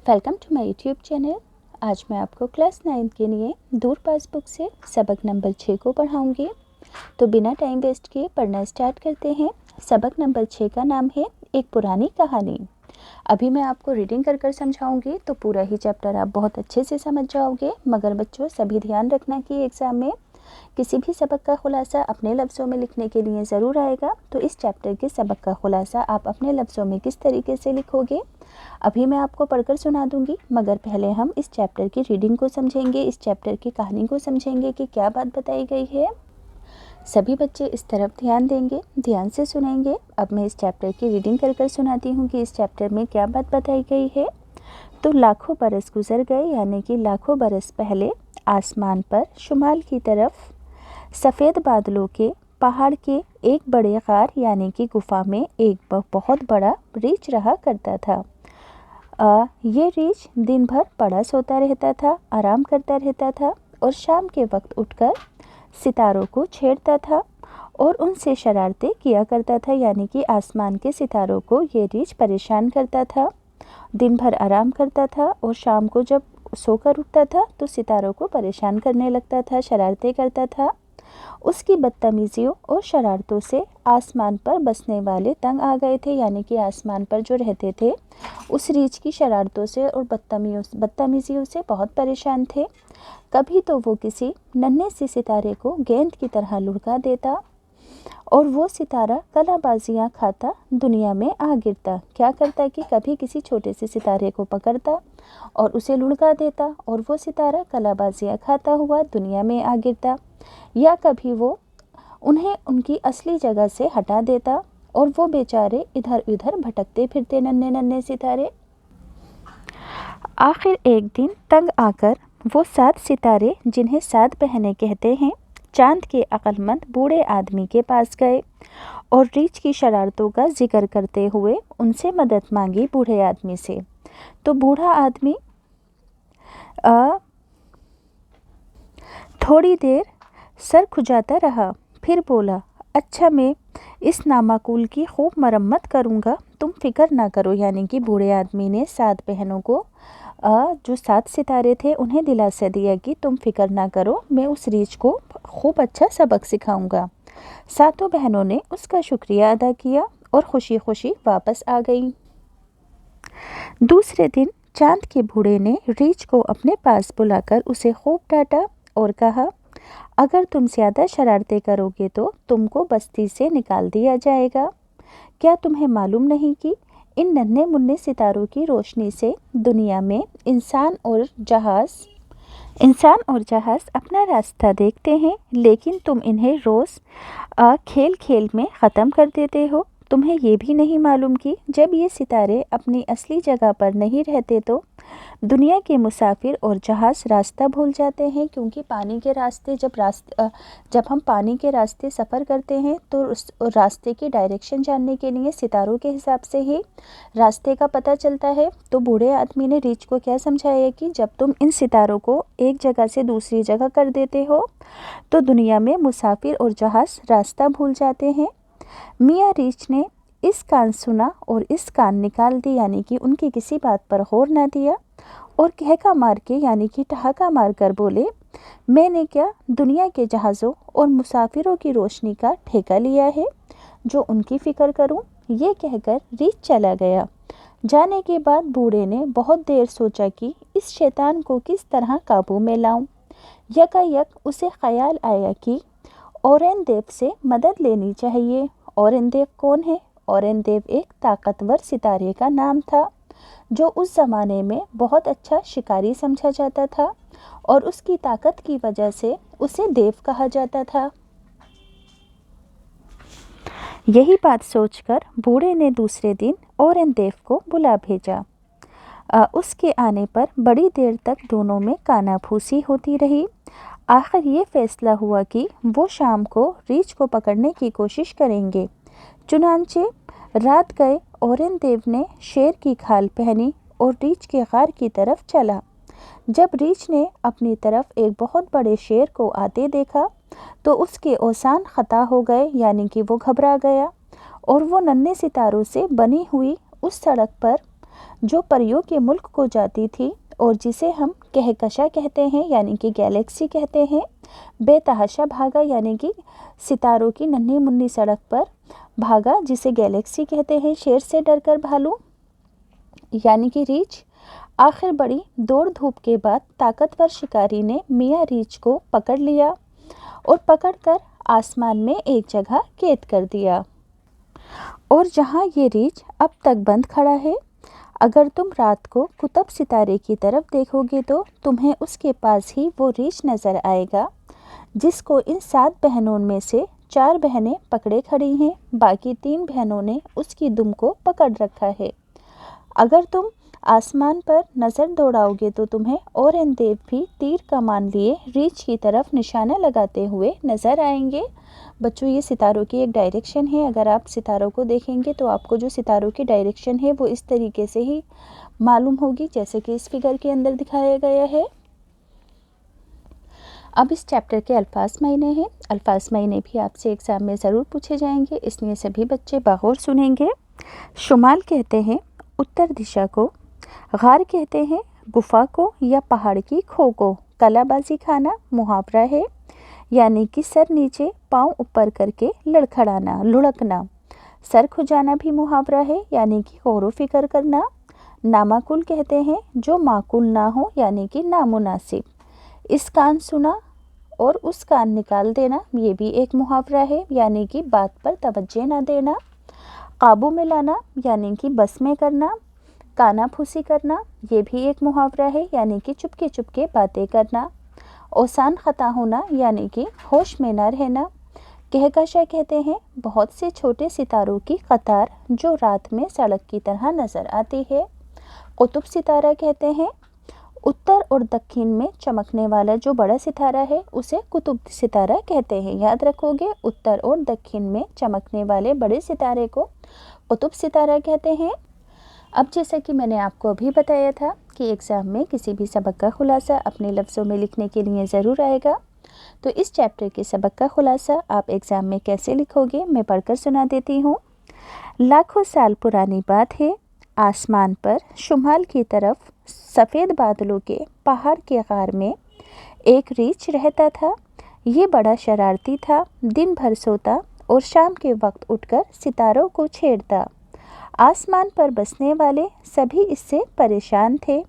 Welcome to my YouTube channel. आज मैं आपको क्लास 9 के लिए दूर पास बुक से सबक नंबर 6 को पढ़ाऊंगी। तो बिना टाइम वेस्ट किए पढ़ना स्टार्ट करते हैं। सबक नंबर 6 का नाम है एक पुरानी कहानी। अभी मैं आपको रीडिंग कर समझाऊंगी तो पूरा ही चैप्टर आप बहुत अच्छे से समझ जाओगे। मगर बच्चों सभी ध्यान रखना कि एग्ज़ाम में किसी भी सबक का खुलासा अपने लफ्ज़ों में लिखने के लिए ज़रूर आएगा। तो इस चैप्टर के सबक का खुलासा आप अपने लफ्ज़ों में किस तरीके से लिखोगे अभी मैं आपको पढ़कर सुना दूंगी। मगर पहले हम इस चैप्टर की रीडिंग को समझेंगे, इस चैप्टर की कहानी को समझेंगे कि क्या बात बताई गई है। सभी बच्चे इस तरफ ध्यान देंगे, ध्यान से सुनेंगे। अब मैं इस चैप्टर की रीडिंग कर सुनाती हूँ कि इस चैप्टर में क्या बात बताई गई है। तो लाखों बरस गुजर गए, यानी कि लाखों बरस पहले आसमान पर शुमाल की तरफ सफ़ेद बादलों के पहाड़ के एक बड़े गार यानी कि गुफा में एक बहुत बड़ा रीछ रहा करता था। ये रीछ दिन भर पड़ा सोता रहता था, आराम करता रहता था और शाम के वक्त उठकर सितारों को छेड़ता था और उनसे शरारतें किया करता था, यानी कि आसमान के सितारों को ये रीछ परेशान करता था। दिन भर आराम करता था और शाम को जब सोकर उठता था तो सितारों को परेशान करने लगता था, शरारतें करता था। उसकी बदतमीजियों और शरारतों से आसमान पर बसने वाले तंग आ गए थे, यानी कि आसमान पर जो रहते थे उस रीछ की शरारतों से और बदतमीजियों से बहुत परेशान थे। कभी तो वो किसी नन्हे से सितारे को गेंद की तरह लुढ़का देता और वो सितारा कलाबाजियाँ खाता दुनिया में आ गिरता। क्या करता कि कभी किसी छोटे से सितारे को पकड़ता और उसे लुढ़का देता और वो सितारा कलाबाजियाँ खाता हुआ दुनिया में आ गिरता, या कभी वो उन्हें उनकी असली जगह से हटा देता और वो बेचारे इधर उधर भटकते फिरते नन्हे नन्हे सितारे। आखिर एक दिन तंग आकर वो 7 सितारे, जिन्हें 7 बहनें कहते हैं, चांद के अक्लमंद बूढ़े आदमी के पास गए और रीछ की शरारतों का जिक्र करते हुए उनसे मदद मांगी बूढ़े आदमी से। तो बूढ़ा आदमी थोड़ी देर सर खुजाता रहा, फिर बोला, अच्छा मैं इस नामाकुल की खूब मरम्मत करूँगा, तुम फिक्र ना करो। यानी कि बूढ़े आदमी ने 7 बहनों को जो 7 सितारे थे उन्हें दिलासा दिया कि तुम फिक्र ना करो, मैं उस रीछ को खूब अच्छा सबक सिखाऊंगा। 7 बहनों ने उसका शुक्रिया अदा किया और खुशी खुशी वापस आ गई। दूसरे दिन चांद के बूढ़े ने रीछ को अपने पास बुलाकर उसे खूब डांटा और कहा, अगर तुम ज़्यादा शरारतें करोगे तो तुमको बस्ती से निकाल दिया जाएगा। क्या तुम्हें मालूम नहीं कि इन नन्हे मुन्ने सितारों की रोशनी से दुनिया में इंसान और जहाज़ अपना रास्ता देखते हैं, लेकिन तुम इन्हें रोज़ खेल खेल में ख़त्म कर देते हो। तुम्हें ये भी नहीं मालूम कि जब ये सितारे अपनी असली जगह पर नहीं रहते तो दुनिया के मुसाफिर और जहाज़ रास्ता भूल जाते हैं, क्योंकि पानी के रास्ते जब हम पानी के रास्ते सफ़र करते हैं तो उस रास्ते की डायरेक्शन जानने के लिए सितारों के हिसाब से ही रास्ते का पता चलता है। तो बूढ़े आदमी ने रीछ को क्या समझाया कि जब तुम इन सितारों को एक जगह से दूसरी जगह कर देते हो तो दुनिया में मुसाफिर और जहाज़ रास्ता भूल जाते हैं। मियाँ रीछ ने इस कान सुना और इस कान निकाल दी, यानी कि उनकी किसी बात पर गौर ना दिया और कहका मार के यानी कि ठहाका मार कर बोले, मैंने क्या दुनिया के जहाज़ों और मुसाफिरों की रोशनी का ठेका लिया है जो उनकी फ़िक्र करूं। ये कहकर रीछ चला गया। जाने के बाद बूढ़े ने बहुत देर सोचा कि इस शैतान को किस तरह काबू में लाऊं। यकायक उसे ख्याल आया कि औरंगजेब से मदद लेनी चाहिए। औरंगजेब कौन है? औरंगजेब एक ताकतवर सितारे का नाम था जो उस ज़माने में बहुत अच्छा शिकारी समझा जाता था और उसकी ताकत की वजह से उसे देव कहा जाता था। यही बात सोचकर बूढ़े ने दूसरे दिन औरंगजेब को बुला भेजा। उसके आने पर बड़ी देर तक दोनों में कानाफूसी होती रही। आखिर ये फैसला हुआ कि वो शाम को रीछ को पकड़ने की कोशिश करेंगे। चुनांचे रात गए। औरंगजेब ने शेर की खाल पहनी और रीछ के गार की तरफ चला। जब रीछ ने अपनी तरफ एक बहुत बड़े शेर को आते देखा तो उसके औसान खता हो गए, यानी कि वो घबरा गया और वो नन्हे सितारों से बनी हुई उस सड़क पर जो परियों के मुल्क को जाती थी और जिसे हम कहकशा कहते हैं यानी कि गैलेक्सी कहते हैं। बेतहाशा भागा यानी कि सितारों की नन्ही मुन्नी सड़क पर भागा जिसे गैलेक्सी कहते हैं। शेर से डरकर भालू यानी कि रीछ। आखिर बड़ी दौड़ धूप के बाद ताकतवर शिकारी ने मियाँ रीछ को पकड़ लिया और पकड़कर आसमान में एक जगह कैद कर दिया, और जहाँ ये रीछ अब तक बंद खड़ा है। अगर तुम रात को कुतुब सितारे की तरफ देखोगे तो तुम्हें उसके पास ही वो रीछ नज़र आएगा जिसको इन 7 बहनों में से 4 बहनें पकड़े खड़ी हैं, बाकी 3 बहनों ने उसकी दुम को पकड़ रखा है। अगर तुम आसमान पर नज़र दौड़ाओगे तो तुम्हें औरंगजेब भी तीर कमान लिए रीछ की तरफ निशाना लगाते हुए नज़र आएंगे। बच्चों, ये सितारों की एक डायरेक्शन है। अगर आप सितारों को देखेंगे तो आपको जो सितारों की डायरेक्शन है वो इस तरीके से ही मालूम होगी जैसे कि इस फिगर के अंदर दिखाया गया है। अब इस चैप्टर के अल्फाज महीने हैं। अल्फाज महीने भी आपसे एग्ज़ाम में ज़रूर पूछे जाएंगे, इसलिए सभी बच्चे बगौर सुनेंगे। शुमाल कहते हैं उत्तर दिशा को, गार कहते हैं गुफा को या पहाड़ की खो को। कलाबाजी खाना मुहावरा है यानी कि सर नीचे पाँव ऊपर करके लड़खड़ाना, लुढ़कना। सर खुजाना भी मुहावरा है यानी कि गौर फिक्र करना। नामाकुल कहते हैं जो माकुल ना हो यानी कि नामुनासिब। इस कान सुना और उस कान निकाल देना, ये भी एक मुहावरा है यानी कि बात पर तवज्जो ना देना। काबू में लाना यानी कि बस में करना। काना फूसी करना, ये भी एक मुहावरा है यानी कि चुपके चुपके बातें करना। औसान खता होना यानी कि होश में ना रहना। कहकशा कहते हैं बहुत से छोटे सितारों की कतार जो रात में सड़क की तरह नज़र आती है। कुतुब सितारा कहते हैं उत्तर और दक्षिण में चमकने वाला जो बड़ा सितारा है उसे कुतुब सितारा कहते हैं। याद रखोगे, उत्तर और दक्षिण में चमकने वाले बड़े सितारे को कुतुब सितारा कहते हैं। अब जैसा कि मैंने आपको अभी बताया था कि एग्ज़ाम में किसी भी सबक का खुलासा अपने लफ्ज़ों में लिखने के लिए ज़रूर आएगा, तो इस चैप्टर के सबक का खुलासा आप एग्ज़ाम में कैसे लिखोगे मैं पढ़कर सुना देती हूँ। लाखों साल पुरानी बात है, आसमान पर शुमाल की तरफ सफ़ेद बादलों के पहाड़ के गार में एक रीछ रहता था। ये बड़ा शरारती था, दिन भर सोता और शाम के वक्त उठकर सितारों को छेड़ता। आसमान पर बसने वाले सभी इससे परेशान थे।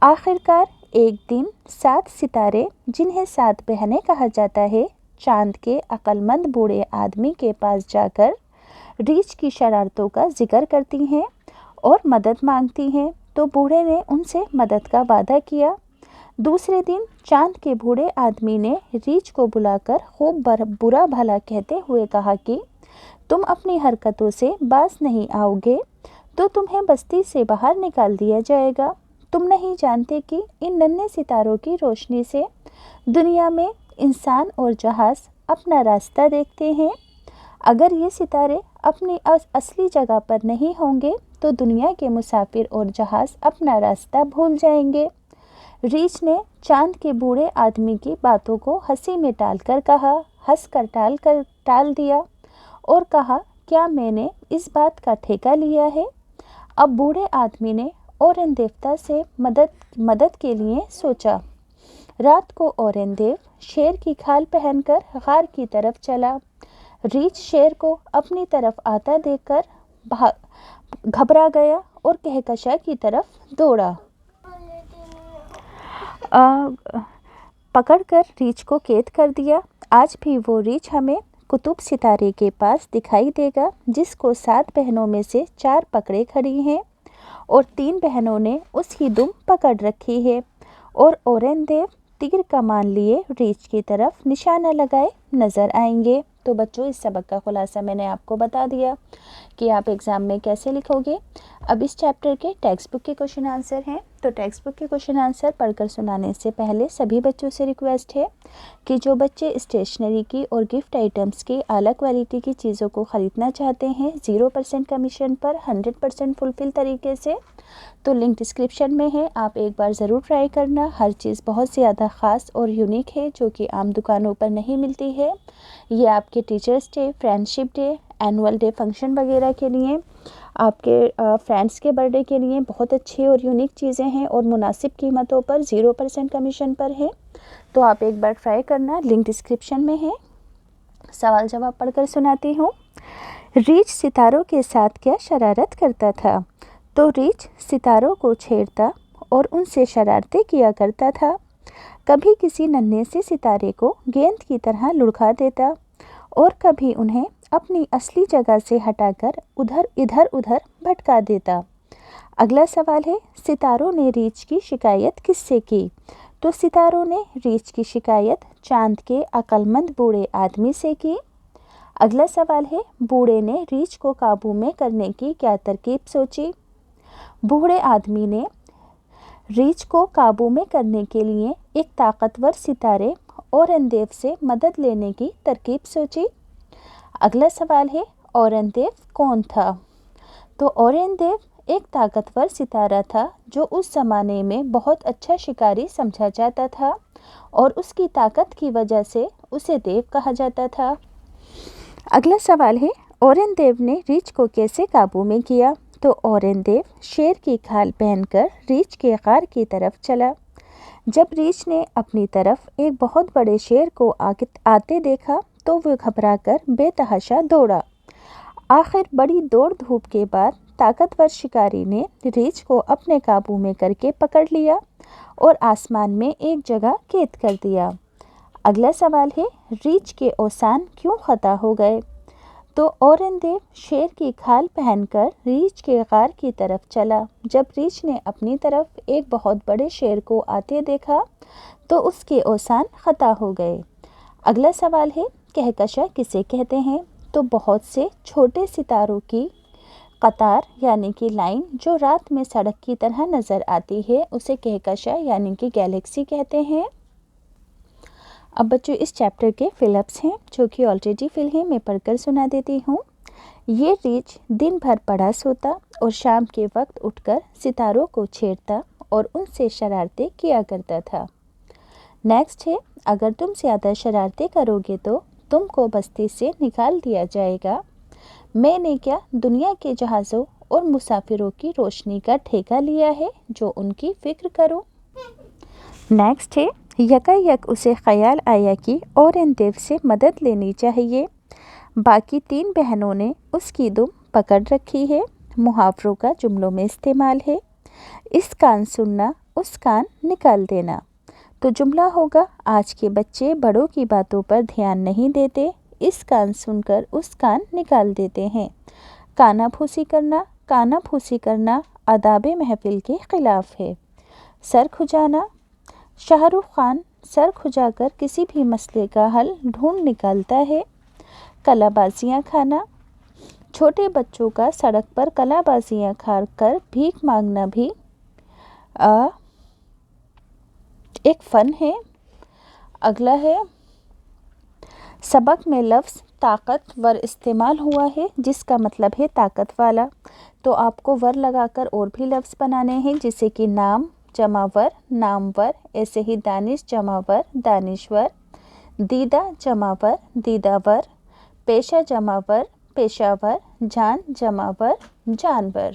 आखिरकार एक दिन 7 सितारे, जिन्हें 7 बहनें कहा जाता है, चांद के अक्लमंद बूढ़े आदमी के पास जाकर रीछ की शरारतों का जिक्र करती हैं और मदद मांगती हैं, तो बूढ़े ने उनसे मदद का वादा किया। दूसरे दिन चांद के बूढ़े आदमी ने रीछ को बुलाकर खूब बुरा भला कहते हुए कहा कि तुम अपनी हरकतों से बाज नहीं आओगे तो तुम्हें बस्ती से बाहर निकाल दिया जाएगा। तुम नहीं जानते कि इन नन्हे सितारों की रोशनी से दुनिया में इंसान और जहाज़ अपना रास्ता देखते हैं। अगर ये सितारे अपनी असली जगह पर नहीं होंगे तो दुनिया के मुसाफिर और जहाज़ अपना रास्ता भूल जाएंगे। रीछ ने चांद के बूढ़े आदमी की बातों को हंसी में हंसकर टाल दिया और कहा, क्या मैंने इस बात का ठेका लिया है? अब बूढ़े आदमी ने औरंगजेब से मदद के लिए सोचा। रात को औरंगजेब शेर की खाल पहनकर गार की तरफ चला। रीछ शेर को अपनी तरफ आता देखकर घबरा गया और कहकशा की तरफ दौड़ा। पकड़कर रीछ को कैद कर दिया। आज भी वो रीछ हमें कुतुब सितारे के पास दिखाई देगा जिसको 7 बहनों में से 4 पकड़े खड़ी हैं और 3 बहनों ने उसकी दुम पकड़ रखी है, और औरंगजेब तीर कमान लिए रीछ की तरफ निशाना लगाए नज़र आएंगे। तो बच्चों, इस सबक का खुलासा मैंने आपको बता दिया कि आप एग्ज़ाम में कैसे लिखोगे। अब इस चैप्टर के टेक्स्ट बुक के क्वेश्चन आंसर हैं, तो टेक्स्ट बुक के क्वेश्चन आंसर पढ़कर सुनाने से पहले सभी बच्चों से रिक्वेस्ट है कि जो बच्चे स्टेशनरी की और गिफ्ट आइटम्स की आला क्वालिटी की चीज़ों को ख़रीदना चाहते हैं 0% कमीशन पर 100% फुलफिल तरीके से, तो लिंक डिस्क्रिप्शन में है, आप एक बार ज़रूर ट्राई करना। हर चीज़ बहुत ज़्यादा ख़ास और यूनिक है जो कि आम दुकानों पर नहीं मिलती है। ये आपके teachers day, friendship day, annual day function وغیرہ کے لیے، آپ کے فرینڈس کے برتھ ڈے کے لیے بہت اچھے اور یونیک چیزیں ہیں اور مناسب قیمتوں پر 0% کمیشن پر ہے۔ تو آپ ایک بار ٹرائی کرنا، لنک ڈسکرپشن میں ہے۔ سوال جواب پڑھ کر سناتی ہوں۔ ریچھ ستاروں کے ساتھ کیا شرارت کرتا تھا؟ تو ریچھ ستاروں کو چھیڑتا اور ان سے شرارتیں کیا کرتا تھا۔ کبھی کسی ننھے سے ستارے کو گیند کی طرح لڑکا دیتا اور کبھی انہیں اپنی اصلی جگہ سے ہٹا کر ادھر ادھر بھٹکا دیتا۔ اگلا سوال ہے، ستاروں نے ریچھ کی شکایت کس سے کی؟ تو ستاروں نے ریچھ کی شکایت چاند کے عقل مند بوڑھے آدمی سے کی۔ اگلا سوال ہے، بوڑھے نے ریچھ کو قابو میں کرنے کی کیا ترکیب سوچی؟ بوڑھے آدمی نے ریچھ کو قابو میں کرنے کے لیے ایک طاقتور ستارے اورن دیو سے مدد لینے کی ترکیب سوچی۔ اگلا سوال ہے، اورن دیو کون تھا؟ تو اورن دیو ایک طاقتور ستارہ تھا جو اس زمانے میں بہت اچھا شکاری سمجھا جاتا تھا اور اس کی طاقت کی وجہ سے اسے دیو کہا جاتا تھا۔ اگلا سوال ہے، اورن دیو نے ریچھ کو کیسے قابو میں کیا؟ تو اورن دیو شیر کی کھال پہن کر ریچھ کے غار کی طرف چلا۔ جب ریچھ نے اپنی طرف ایک بہت بڑے شیر کو آتے دیکھا تو وہ گھبرا کر بے تحاشا دوڑا۔ آخر بڑی دوڑ دھوپ کے بعد طاقتور شکاری نے ریچھ کو اپنے قابو میں کر کے پکڑ لیا اور آسمان میں ایک جگہ قید کر دیا۔ اگلا سوال ہے، ریچھ کے اوسان کیوں خطا ہو گئے؟ تو اورن دیو شیر کی کھال پہن کر ریچھ کے غار کی طرف چلا۔ جب ریچھ نے اپنی طرف ایک بہت بڑے شیر کو آتے دیکھا تو اس کے اوسان خطا ہو گئے۔ اگلا سوال ہے، کہکشاں کسے کہتے ہیں؟ تو بہت سے چھوٹے ستاروں کی قطار یعنی کہ لائن جو رات میں سڑک کی طرح نظر آتی ہے اسے کہکشاں یعنی کہ گیلیکسی کہتے ہیں۔ اب بچوں اس چیپٹر کے فل اپس ہیں جو کہ آلریڈی فل ہیں، میں پڑھ کر سنا دیتی ہوں۔ یہ ریچھ دن بھر پڑا سوتا اور شام کے وقت اٹھ کر ستاروں کو چھیڑتا اور ان سے شرارتیں کیا کرتا تھا۔ نیکسٹ ہے، اگر تم زیادہ شرارتیں کرو گے تو تم کو بستی سے نکال دیا جائے گا۔ میں نے کیا دنیا کے جہازوں اور مسافروں کی روشنی کا ٹھیکہ لیا ہے جو ان کی فکر کروں۔ نیکسٹ ہے، یکا یک اسے خیال آیا کہ اورن دیو سے مدد لینی چاہیے۔ باقی 3 بہنوں نے اس کی دم پکڑ رکھی ہے۔ محاوروں کا جملوں میں استعمال ہے، اس کان سننا، اس کان نکال دینا۔ تو جملہ ہوگا، آج کے بچے بڑوں کی باتوں پر دھیان نہیں دیتے، اس کان سن کر اس کان نکال دیتے ہیں۔ کانا پھوسی کرنا آداب محفل کے خلاف ہے۔ سر کھجانا، شاہ رخ خان سر کھجا کر کسی بھی مسئلے کا حل ڈھونڈ نکالتا ہے۔ کلا بازیاں کھانا، چھوٹے بچوں کا سڑک پر کلا بازیاں کھا کر بھیک مانگنا بھی ایک فن ہے۔ اگلا ہے، سبق میں لفظ طاقتور استعمال ہوا ہے جس کا مطلب ہے طاقت والا، تو آپ کو ور لگا کر اور بھی لفظ بنانے ہیں جیسے کہ نام جمع ور نامور، ایسے ہی دانش جمع ور دانشور، دیدہ جمع ور دیدہ ور، پیشہ جمع ور پیشہ ور، جان جمع ور جانور۔